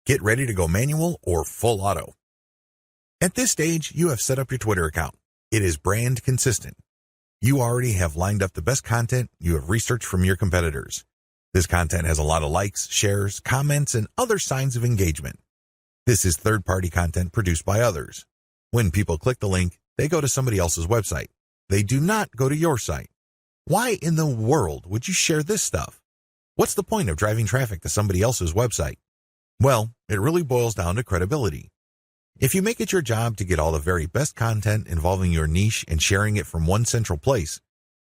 Get ready to go manual or full auto. At this stage, you have set up your Twitter account. It is brand consistent. You already have lined up the best content you have researched from your competitors. This content has a lot of likes, shares, comments, and other signs of engagement. This is third-party content produced by others. When people click the link, they go to somebody else's website. They do not go to your site. Why in the world would you share this stuff? What's the point of driving traffic to somebody else's website? Well, it really boils down to credibility. If you make it your job to get all the very best content involving your niche and sharing it from one central place,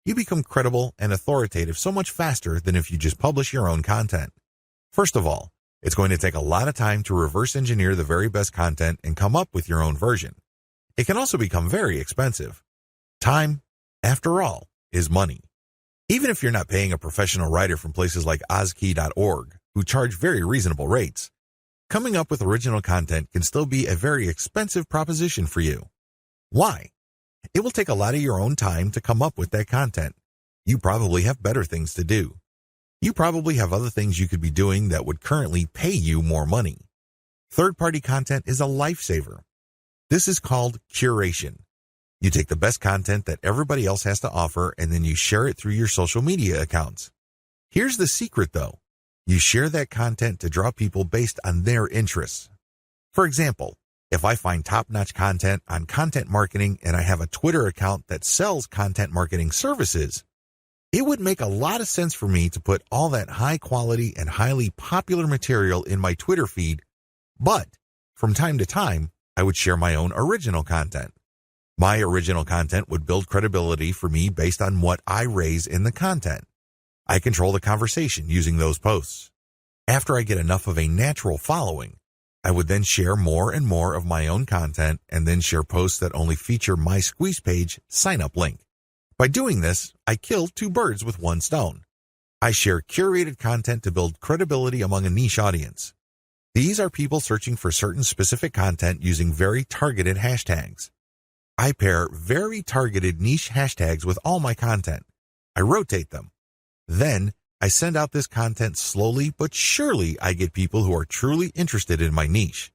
you become credible and authoritative so much faster than if you just publish your own content. First of all, it's going to take a lot of time to reverse engineer the very best content and come up with your own version. It can also become very expensive. Time, after all, is money. Even if you're not paying a professional writer from places like Ozkey.org, who charge very reasonable rates, coming up with original content can still be a very expensive proposition for you. Why? It will take a lot of your own time to come up with that content. You probably have better things to do. You probably have other things you could be doing that would currently pay you more money. Third-party content is a lifesaver. This is called curation. You take the best content that everybody else has to offer and then you share it through your social media accounts. Here's the secret though. You share that content to draw people based on their interests. For example, if I find top-notch content on content marketing and I have a Twitter account that sells content marketing services, it would make a lot of sense for me to put all that high-quality and highly popular material in my Twitter feed, but from time to time, I would share my own original content. My original content would build credibility for me based on what I raise in the content. I control the conversation using those posts. After I get enough of a natural following, I would then share more and more of my own content and then share posts that only feature my Squeeze Page sign-up link. By doing this, I kill two birds with one stone. I share curated content to build credibility among a niche audience. These are people searching for certain specific content using very targeted hashtags. I pair very targeted niche hashtags with all my content. I rotate them. Then, I send out this content slowly but surely I get people who are truly interested in my niche.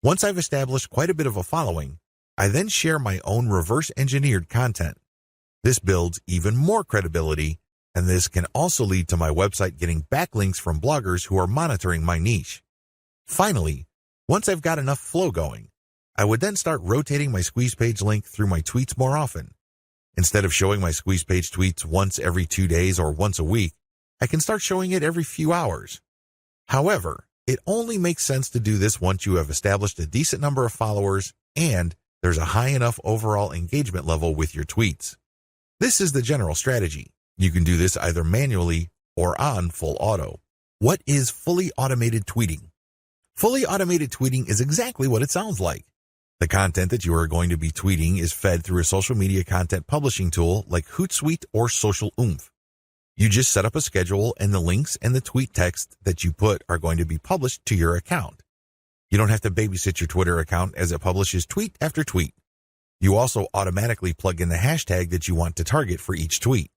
Once I've established quite a bit of a following, I then share my own reverse-engineered content. This builds even more credibility, and this can also lead to my website getting backlinks from bloggers who are monitoring my niche. Finally, once I've got enough flow going, I would then start rotating my Squeeze Page link through my tweets more often. Instead of showing my Squeeze Page tweets once every 2 days or once a week, I can start showing it every few hours. However, it only makes sense to do this once you have established a decent number of followers and there's a high enough overall engagement level with your tweets. This is the general strategy. You can do this either manually or on full auto. What is fully automated tweeting? Fully automated tweeting is exactly what it sounds like. The content that you are going to be tweeting is fed through a social media content publishing tool like Hootsuite or Social Oomph. You just set up a schedule and the links and the tweet text that you put are going to be published to your account. You don't have to babysit your Twitter account as it publishes tweet after tweet. You also automatically plug in the hashtag that you want to target for each tweet.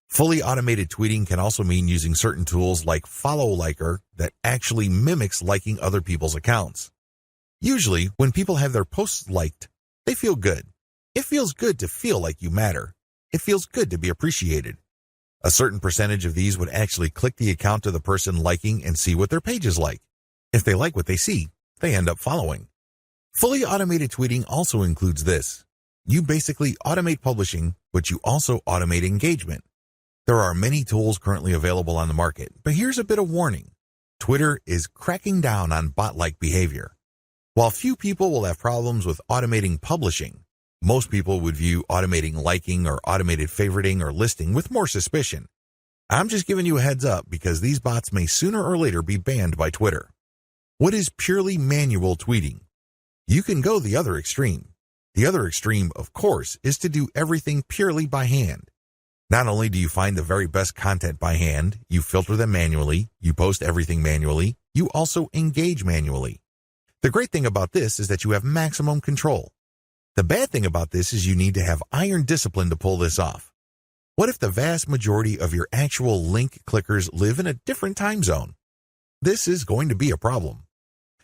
Fully automated tweeting can also mean using certain tools like Follow Liker that actually mimics liking other people's accounts. Usually, when people have their posts liked, they feel good. It feels good to feel like you matter. It feels good to be appreciated. A certain percentage of these would actually click the account of the person liking and see what their page is like. If they like what they see, they end up following. Fully automated tweeting also includes this. You basically automate publishing, but you also automate engagement. There are many tools currently available on the market, but here's a bit of warning. Twitter is cracking down on bot-like behavior. While few people will have problems with automating publishing, most people would view automating liking or automated favoriting or listing with more suspicion. I'm just giving you a heads up because these bots may sooner or later be banned by Twitter. What is purely manual tweeting? You can go the other extreme. The other extreme, of course, is to do everything purely by hand. Not only do you find the very best content by hand, you filter them manually, you post everything manually, you also engage manually. The great thing about this is that you have maximum control. The bad thing about this is you need to have iron discipline to pull this off. What if the vast majority of your actual link clickers live in a different time zone? This is going to be a problem.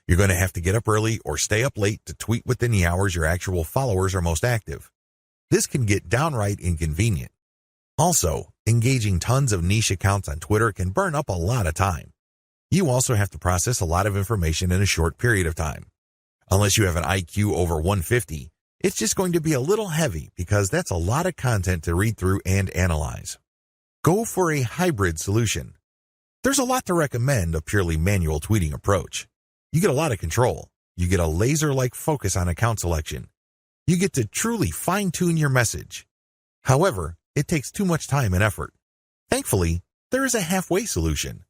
You're going to have to get up early or stay up late to tweet within the hours your actual followers are most active. This can get downright inconvenient. Also, engaging tons of niche accounts on Twitter can burn up a lot of time. You also have to process a lot of information in a short period of time. Unless you have an IQ over 150, it's just going to be a little heavy because that's a lot of content to read through and analyze. Go for a hybrid solution. There's a lot to recommend a purely manual tweeting approach. You get a lot of control. You get a laser-like focus on account selection. You get to truly fine-tune your message. However, it takes too much time and effort. Thankfully, there is a halfway solution.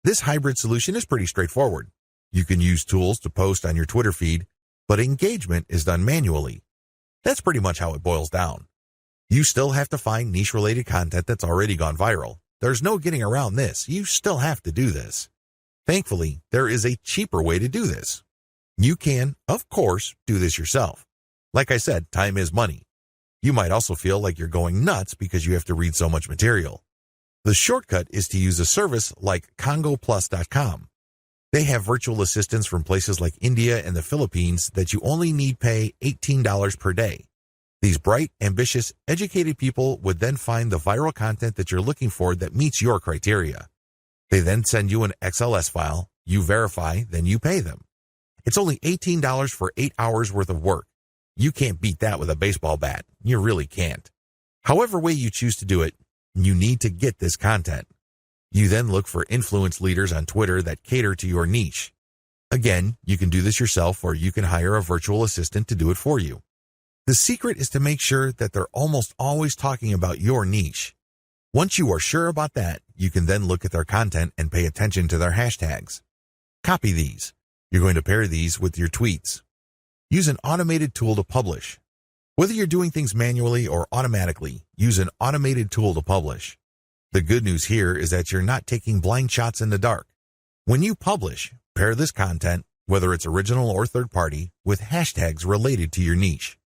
This hybrid solution is pretty straightforward. You can use tools to post on your Twitter feed, but engagement is done manually. That's pretty much how it boils down. You still have to find niche-related content that's already gone viral. There's no getting around this. You still have to do this. Thankfully, there is a cheaper way to do this. You can, of course, do this yourself. Like I said, time is money. You might also feel like you're going nuts because you have to read so much material. The shortcut is to use a service like congoplus.com. They have virtual assistants from places like India and the Philippines that you only need pay $18 per day. These bright, ambitious, educated people would then find the viral content that you're looking for that meets your criteria. They then send you an XLS file, you verify, then you pay them. It's only $18 for 8 hours worth of work. You can't beat that with a baseball bat. You really can't. However way you choose to do it, you need to get this content. You then look for influence leaders on Twitter that cater to your niche. Again, you can do this yourself or you can hire a virtual assistant to do it for you. The secret is to make sure that they're almost always talking about your niche. Once you are sure about that, you can then look at their content and pay attention to their hashtags. Copy these. You're going to pair these with your tweets. Use an automated tool to publish. Whether you're doing things manually or automatically, use an automated tool to publish. The good news here is that you're not taking blind shots in the dark. When you publish, pair this content, whether it's original or third-party, with hashtags related to your niche.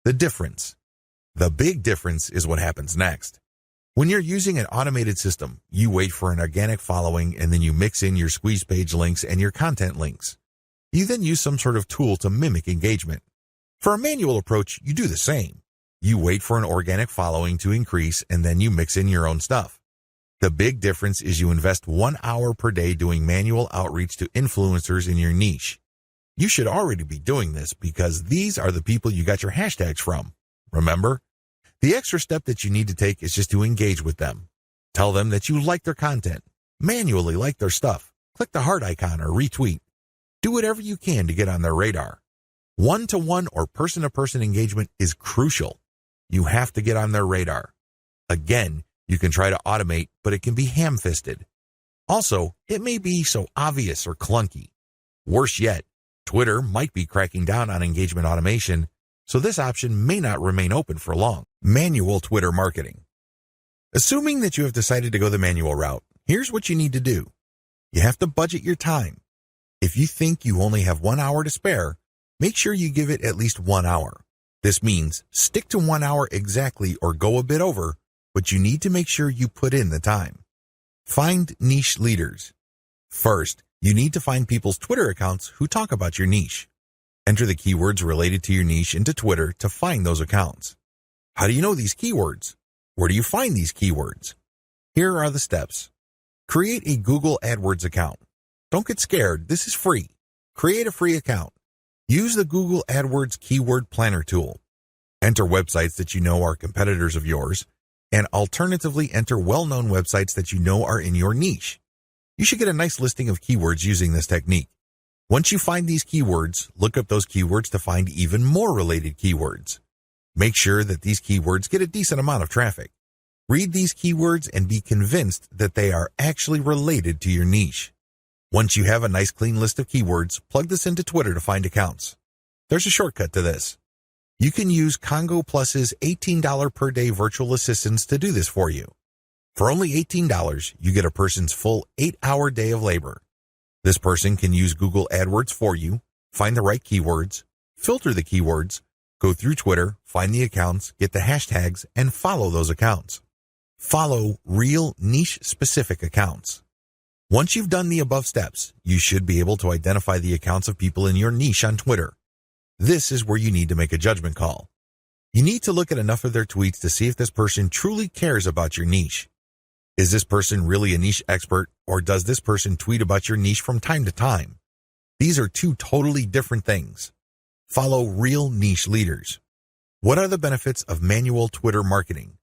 The difference. The big difference is what happens next. When you're using an automated system, you wait for an organic following and then you mix in your squeeze page links and your content links. You then use some sort of tool to mimic engagement. For a manual approach, you do the same. You wait for an organic following to increase and then you mix in your own stuff. The big difference is you invest 1 hour per day doing manual outreach to influencers in your niche. You should already be doing this because these are the people you got your hashtags from. Remember? The extra step that you need to take is just to engage with them. Tell them that you like their content. Manually like their stuff. Click the heart icon or retweet. Do whatever you can to get on their radar. One-to-one or person-to-person engagement is crucial. You have to get on their radar. Again, you can try to automate, but it can be ham-fisted. Also, it may be so obvious or clunky. Worse yet, Twitter might be cracking down on engagement automation, so this option may not remain open for long. Manual Twitter marketing. Assuming that you have decided to go the manual route, here's what you need to do. You have to budget your time. If you think you only have 1 hour to spare, make sure you give it at least 1 hour. This means stick to 1 hour exactly or go a bit over, but you need to make sure you put in the time. Find niche leaders. First, you need to find people's Twitter accounts who talk about your niche. Enter the keywords related to your niche into Twitter to find those accounts. How do you know these keywords? Where do you find these keywords? Here are the steps. Create a Google AdWords account. Don't get scared, this is free. Create a free account. Use the Google AdWords Keyword Planner tool. Enter websites that you know are competitors of yours, and alternatively enter well-known websites that you know are in your niche. You should get a nice listing of keywords using this technique. Once you find these keywords, look up those keywords to find even more related keywords. Make sure that these keywords get a decent amount of traffic. Read these keywords and be convinced that they are actually related to your niche. Once you have a nice clean list of keywords, plug this into Twitter to find accounts. There's a shortcut to this. You can use Congo Plus's $18 per day virtual assistants to do this for you. For only $18, you get a person's full 8-hour day of labor. This person can use Google AdWords for you, find the right keywords, filter the keywords, go through Twitter, find the accounts, get the hashtags, and follow those accounts. Follow real niche-specific accounts. Once you've done the above steps, you should be able to identify the accounts of people in your niche on Twitter. This is where you need to make a judgment call. You need to look at enough of their tweets to see if this person truly cares about your niche. Is this person really a niche expert, or does this person tweet about your niche from time to time? These are two totally different things. Follow real niche leaders. What are the benefits of manual Twitter marketing?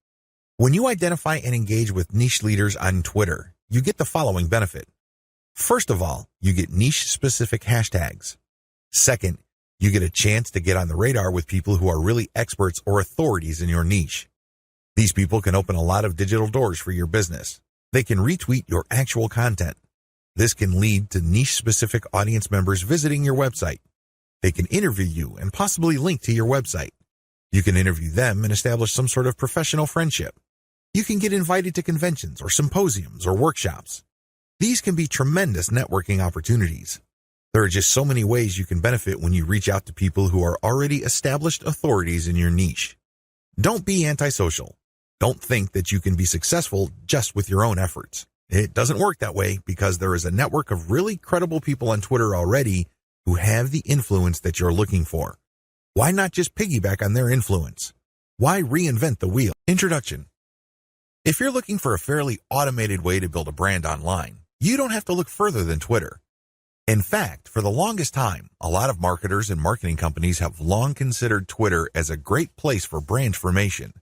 When you identify and engage with niche leaders on Twitter, you get the following benefit. First of all, you get niche-specific hashtags. Second, you get a chance to get on the radar with people who are really experts or authorities in your niche. These people can open a lot of digital doors for your business. They can retweet your actual content. This can lead to niche-specific audience members visiting your website. They can interview you and possibly link to your website. You can interview them and establish some sort of professional friendship. You can get invited to conventions or symposiums or workshops. These can be tremendous networking opportunities. There are just so many ways you can benefit when you reach out to people who are already established authorities in your niche. Don't be antisocial. Don't think that you can be successful just with your own efforts. It doesn't work that way because there is a network of really credible people on Twitter already who have the influence that you're looking for. Why not just piggyback on their influence? Why reinvent the wheel? Introduction. If you're looking for a fairly automated way to build a brand online, you don't have to look further than Twitter. In fact, for the longest time, a lot of marketers and marketing companies have long considered Twitter as a great place for brand formation.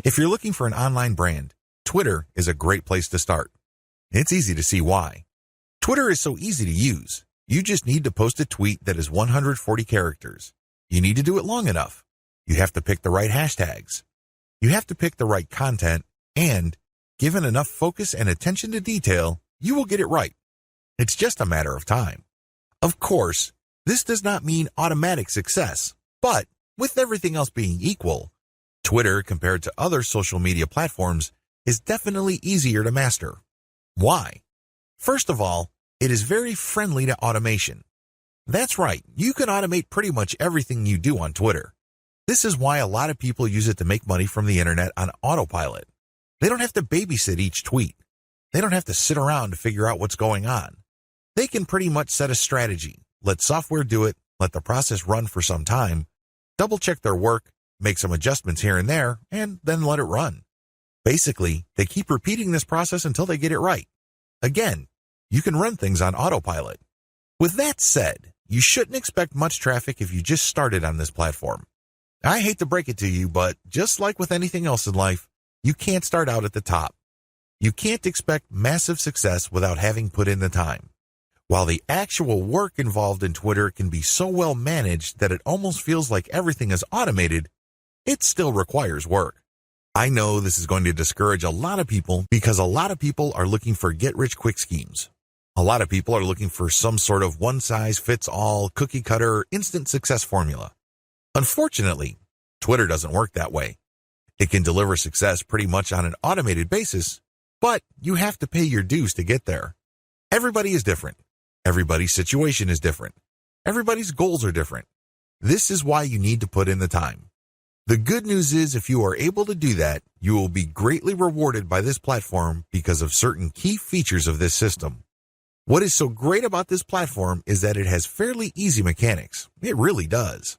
If you're looking for an online brand, Twitter is a great place to start. It's easy to see why. Twitter is so easy to use. You just need to post a tweet that is 140 characters. You need to do it long enough. You have to pick the right hashtags. You have to pick the right content, and given enough focus and attention to detail, you will get it right. It's just a matter of time. Of course, this does not mean automatic success, but with everything else being equal, Twitter, compared to other social media platforms, is definitely easier to master. Why? First of all, it is very friendly to automation. That's right, you can automate pretty much everything you do on Twitter. This is why a lot of people use it to make money from the internet on autopilot. They don't have to babysit each tweet. They don't have to sit around to figure out what's going on. They can pretty much set a strategy, let software do it, let the process run for some time, double-check their work, make some adjustments here and there, and then let it run. Basically, they keep repeating this process until they get it right. Again, you can run things on autopilot. With that said, you shouldn't expect much traffic if you just started on this platform. I hate to break it to you, but just like with anything else in life, you can't start out at the top. You can't expect massive success without having put in the time. While the actual work involved in Twitter can be so well managed that it almost feels like everything is automated, it still requires work. I know this is going to discourage a lot of people because a lot of people are looking for get-rich-quick schemes. A lot of people are looking for some sort of one-size-fits-all, cookie-cutter, instant success formula. Unfortunately, Twitter doesn't work that way. It can deliver success pretty much on an automated basis, but you have to pay your dues to get there. Everybody is different. Everybody's situation is different. Everybody's goals are different. This is why you need to put in the time. The good news is if you are able to do that, you will be greatly rewarded by this platform because of certain key features of this system. What is so great about this platform is that it has fairly easy mechanics. It really does.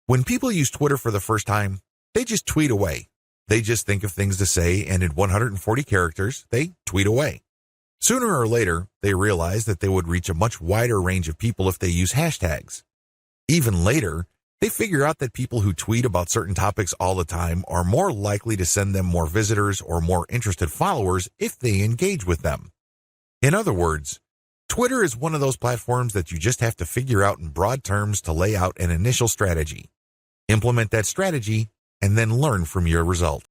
When people use Twitter for the first time, they just tweet away. They just think of things to say, and in 140 characters, they tweet away. Sooner or later, they realize that they would reach a much wider range of people if they use hashtags. Even later, they figure out that people who tweet about certain topics all the time are more likely to send them more visitors or more interested followers if they engage with them. In other words, Twitter is one of those platforms that you just have to figure out in broad terms to lay out an initial strategy. Implement that strategy, and then learn from your result.